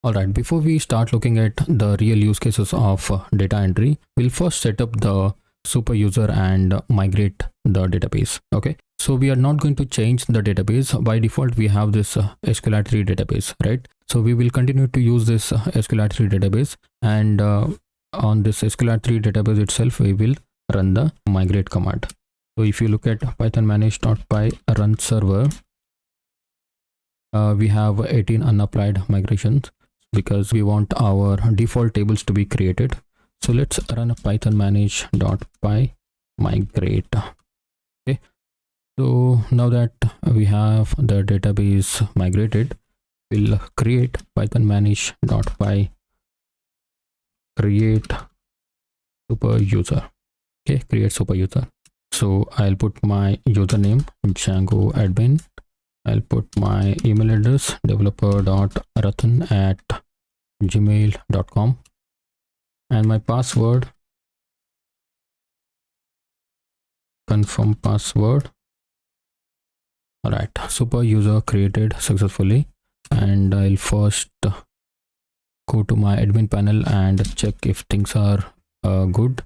All right, before we start looking at the real use cases of data entry, we'll first set up the super user and migrate the database. Okay, so we are not going to change the database. By default, we have this SQLite database, right? So we will continue to use this SQLite database, and on this SQLite database itself, we will run the migrate command. So if you look at python manage.py run server, we have 18 unapplied migrations because we want our default tables to be created. So let's run a python manage.py migrate. Okay, so now that we have the database migrated, we'll create python manage.py create super user. Okay, create super user. So I'll put my username Django admin. I'll put my email address developer.rathan@gmail.com and my password, confirm password. All right, super user created successfully, and I'll first go to my admin panel and check if things are good.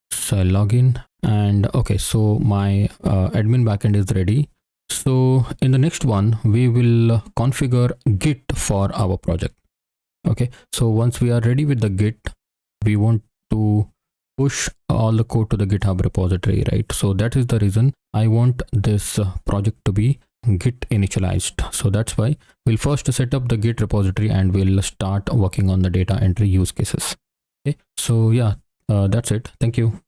So I'll log in, and okay, so my admin backend is ready. So in the next one, we will configure Git for our project. Okay, so once we are ready with the Git, we want to push all the code to the GitHub repository, right? So that is the reason I want this project to be Git initialized. So that's why we'll first set up the Git repository and we'll start working on the data entry use cases. Okay, so yeah, that's it. Thank you.